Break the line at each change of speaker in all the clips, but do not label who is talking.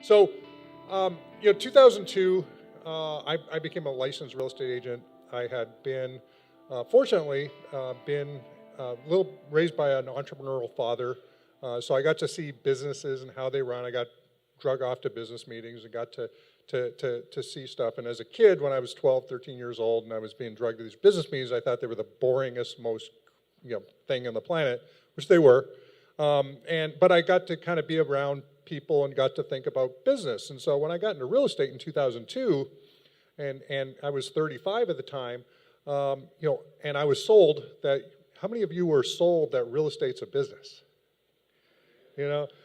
So, 2002, I became a licensed real estate agent. I had been, fortunately, been a little raised by an entrepreneurial father. So I got to see businesses and how they run. I got drug off to business meetings and got to see stuff. And as a kid, when I was 12, 13 years old, and I was being drugged to these business meetings, I thought they were the boringest, most thing on the planet, which they were. But I got to kind of be around people and got to think about business. And so when I got into real estate in 2002, and I was 35 at the time, and I was sold that. How many of you were sold that real estate's a business?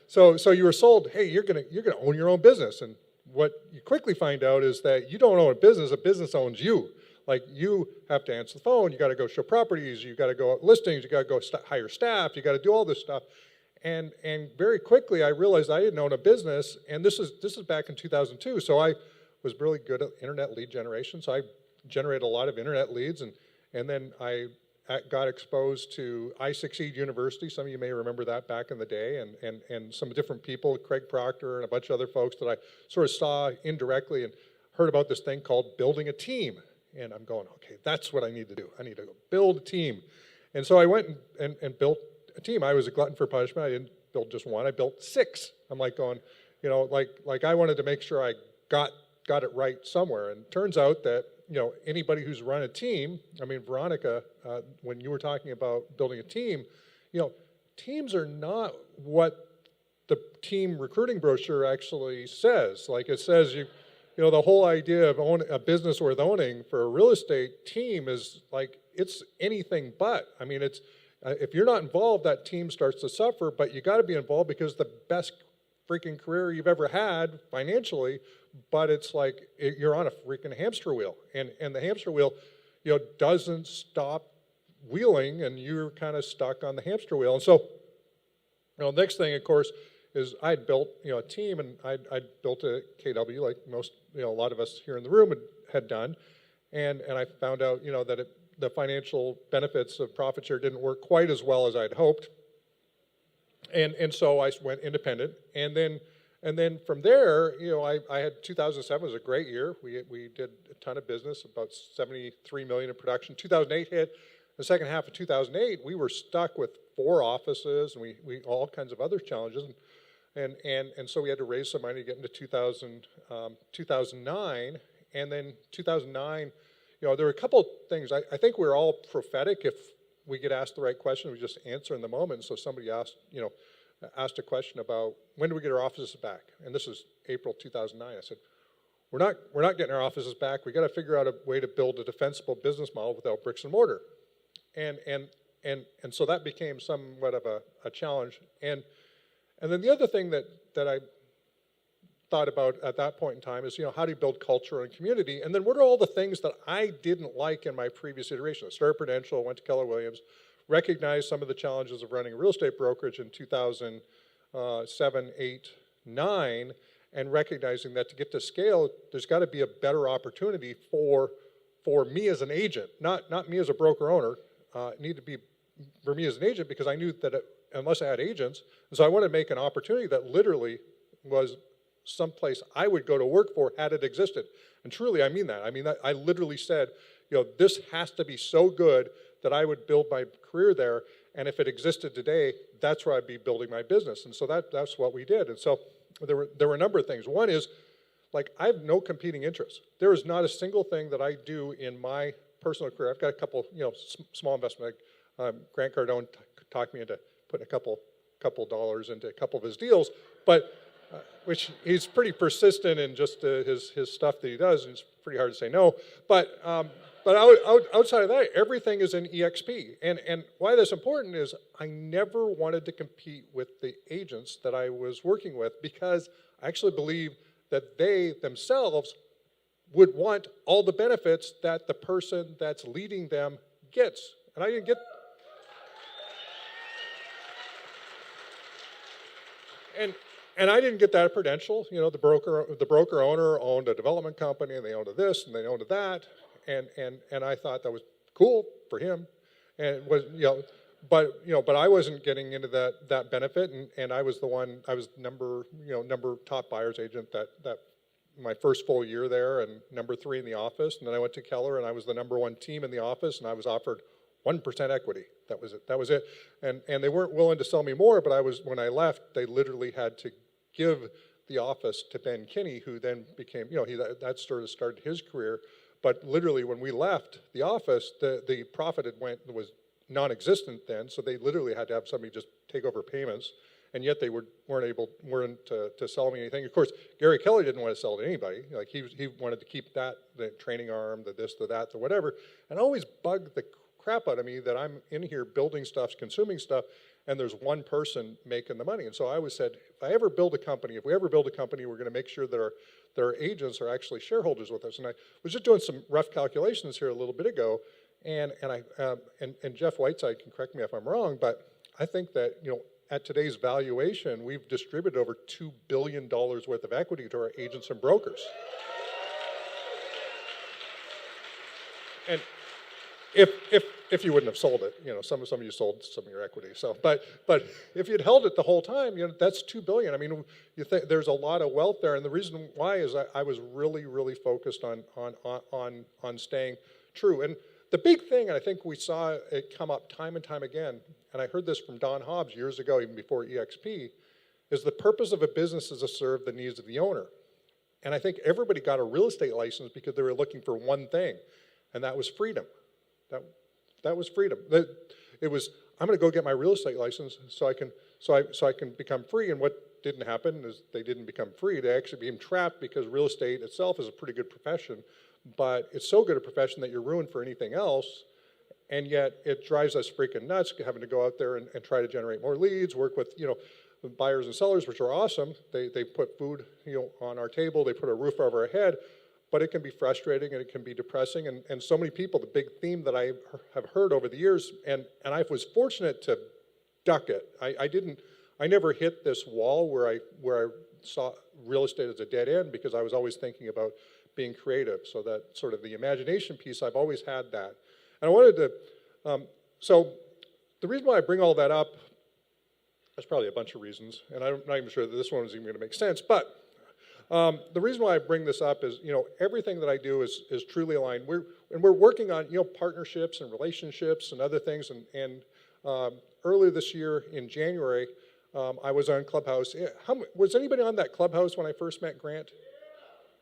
So you were sold, hey, you're gonna own your own business, and what you quickly find out is that you don't own a business owns you. Like, you have to answer the phone, you got to go show properties, you got to go out listings, you got to go hire staff, you got to do all this stuff. And very quickly I realized I didn't own a business, and this is back in 2002. So I was really good at internet lead generation. So I generated a lot of internet leads, and then I got exposed to I Succeed University. Some of you may remember that back in the day, and some different people, Craig Proctor and a bunch of other folks that I sort of saw indirectly and heard about this thing called building a team. And I'm going, okay, that's what I need to do. I need to go build a team. And so I went and built a team. I was a glutton for punishment. I didn't build just one, I built 6. I'm like going, like I wanted to make sure I got it right somewhere. And it turns out that, anybody who's run a team, I mean, Veronica, when you were talking about building a team, teams are not what the team recruiting brochure actually says. Like, it says the whole idea of a business worth owning for a real estate team is like, it's anything but. I mean, it's if you're not involved, that team starts to suffer, but you got to be involved because the best freaking career you've ever had financially, but it's like you're on a freaking hamster wheel, and the hamster wheel, doesn't stop wheeling, and you're kind of stuck on the hamster wheel. And so, next thing, of course, is I'd built a team, and I'd built a KW like most a lot of us here in the room had done, and I found out that the financial benefits of profit share didn't work quite as well as I'd hoped, and so I went independent, and then from there, I had 2007 was a great year. We did a ton of business, about 73 million in production. 2008 hit. The second half of 2008, we were stuck with 4 offices, and we all kinds of other challenges. And so we had to raise some money to get into 2009, and then 2009, there were a couple things. I think we're all prophetic. If we get asked the right question, we just answer in the moment. So somebody asked a question about, when do we get our offices back? And this is April 2009. I said, we're not getting our offices back. We got to figure out a way to build a defensible business model without bricks and mortar. And so that became somewhat of a challenge. And then the other thing that I thought about at that point in time is, how do you build culture and community? And then what are all the things that I didn't like in my previous iteration? I started Prudential, went to Keller Williams, recognized some of the challenges of running a real estate brokerage in 2007, 8, 9, and recognizing that to get to scale, there's got to be a better opportunity for me as an agent, not me as a broker owner. It needed to be for me as an agent, because I knew that unless I had agents, and so I wanted to make an opportunity that literally was someplace I would go to work for had it existed. And truly, I mean that. I mean that. I literally said, this has to be so good that I would build my career there, and if it existed today, that's where I'd be building my business. And so that's what we did. And so there were a number of ththings. One is, like, I have no competing interests. There is not a single thing that I do in my personal career. I've got a couple, small investment. Grant Cardone talked me into putting a couple dollars into a couple of his deals, but which he's pretty persistent in just his stuff that he does, and it's pretty hard to say no. But outside of that, everything is in EXP. And why that's important is I never wanted to compete with the agents that I was working with, because I actually believe that they themselves would want all the benefits that the person that's leading them gets. And I didn't get. And I didn't get that at Prudential. The broker owner owned a development company, and they owned this and they owned that, and I thought that was cool for him, and it was but I wasn't getting into that benefit, and I was number top buyer's agent that my first full year there, and number 3 in the office. And then I went to Keller, and I was the number 1 team in the office, and I was offered 1% equity. That was it. That was it. And they weren't willing to sell me more, but when I left, they literally had to give the office to Ben Kinney, who then became, that sort of started his career. But literally, when we left the office, the profit was non-existent then, so they literally had to have somebody just take over payments, and yet they weren't to sell me anything. Of course, Gary Keller didn't want to sell to anybody. Like he wanted to keep the training arm, the this, the that, the whatever, and always bugged the crap out of me that I'm in here building stuff, consuming stuff, and there's one person making the money. And so I always said, if we ever build a company, we're going to make sure that our agents are actually shareholders with us. And I was just doing some rough calculations here a little bit ago, and Jeff Whiteside can correct me if I'm wrong, but I think that at today's valuation, we've distributed over $2 billion worth of equity to our agents and brokers. And if you wouldn't have sold it, some of you sold some of your equity. So, but if you'd held it the whole time, that's $2 billion. I mean, there's a lot of wealth there, and the reason why is I was really focused on staying true. And the big thing, and I think we saw it come up time and time again, and I heard this from Don Hobbs years ago, even before EXP, is the purpose of a business is to serve the needs of the owner. And I think everybody got a real estate license because they were looking for one thing, and that was freedom. That was freedom. It was, I'm going to go get my real estate license so I can become free. And what didn't happen is they didn't become free. They actually became trapped because real estate itself is a pretty good profession, but it's so good a profession that you're ruined for anything else. And yet it drives us freaking nuts having to go out there and try to generate more leads, work with buyers and sellers, which are awesome. They put food on our table, they put a roof over our head. But it can be frustrating and it can be depressing, and so many people, the big theme that I have heard over the years, and I was fortunate to duck it. I never hit this wall where I saw real estate as a dead end, because I was always thinking about being creative. So that sort of the imagination piece, I've always had that. And I wanted to, so the reason why I bring all that up, there's probably a bunch of reasons, and I'm not even sure that this one is even going to make sense, but the reason why I bring this up is, everything that I do is truly aligned. We're working on, partnerships and relationships and other things. And earlier this year in January, I was on Clubhouse. Was anybody on that Clubhouse when I first met Grant?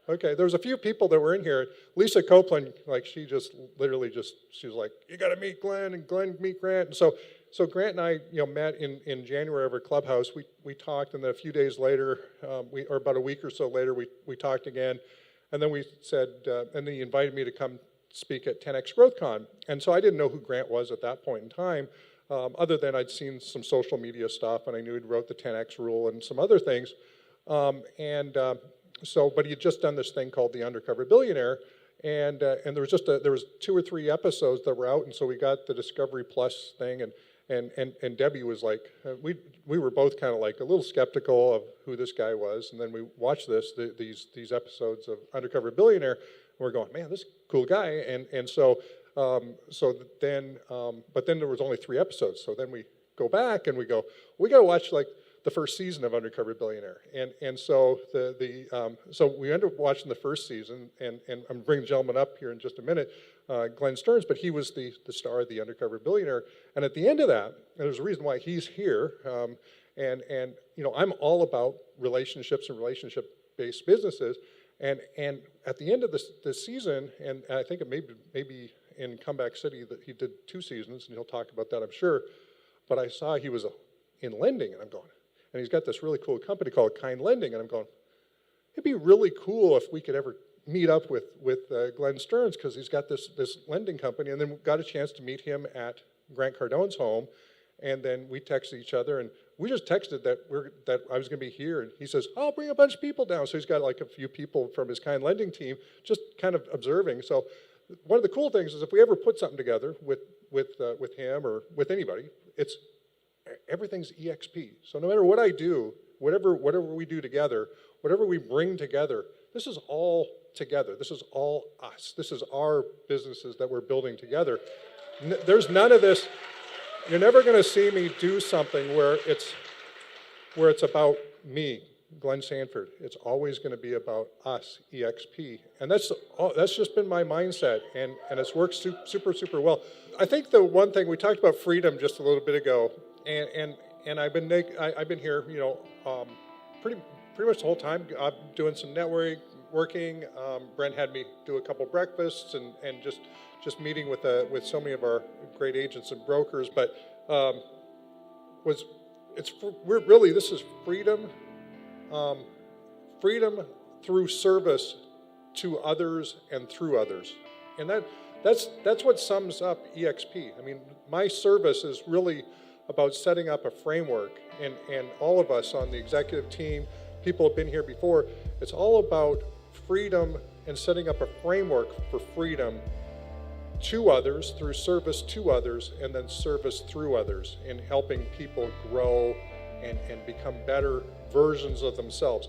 Okay, there was a few people that were in here. Lisa Copeland, she was like, you got to meet Glenn, and Glenn meet Grant. And so Grant and I, met in January over Clubhouse. We talked, and then a few days later, or about a week or so later, we talked again, and then we said, and then he invited me to come speak at 10X GrowthCon. And so I didn't know who Grant was at that point in time, other than I'd seen some social media stuff, and I knew he'd wrote the 10X rule and some other things. But he had just done this thing called The Undercover Billionaire, and there was 2 or 3 episodes that were out, and so we got the Discovery Plus thing, and Debbie was like, we were both kind of like a little skeptical of who this guy was, and then we watched these episodes of Undercover Billionaire, and we're going, man, this is a cool guy, but then there was only 3 episodes, so then we go back and we go, we got to watch the first season of Undercover Billionaire, and so so we ended up watching the first season, and I'm bringing the gentleman up here in just a minute, Glenn Stearns, but he was the star of the Undercover Billionaire, and at the end of that, and there's a reason why he's here, and I'm all about relationships and relationship-based businesses, and at the end of this season, and I think it maybe in Comeback City that he did 2 seasons, and he'll talk about that, I'm sure, but I saw he was in lending, and I'm going, and he's got this really cool company called Kind Lending, and I'm going, it'd be really cool if we could ever meet up with Glenn Stearns, because he's got this lending company, and then we got a chance to meet him at Grant Cardone's home, and then we texted each other, and we just texted that I was going to be here, and he says, I'll bring a bunch of people down. So he's got a few people from his Kind Lending team just kind of observing. So one of the cool things is if we ever put something together with him or with anybody, everything's EXP. So no matter what I do, whatever we do together, whatever we bring together, this is all together. This is all us. This is our businesses that we're building together. There's none of this. You're never going to see me do something where it's about me, Glenn Sanford. It's always going to be about us, EXP. And that's just been my mindset, and it's worked super, super well. I think the one thing, we talked about freedom just a little bit ago, and I've been here, pretty much the whole time. I'm doing some networking. Brent had me do a couple breakfasts and just meeting with so many of our great agents and brokers. But this is freedom, freedom through service to others and through others, and that's what sums up EXP. I mean, my service is really about setting up a framework, and all of us on the executive team, people have been here before, it's all about freedom and setting up a framework for freedom to others, through service to others, and then service through others, in helping people grow and become better versions of themselves.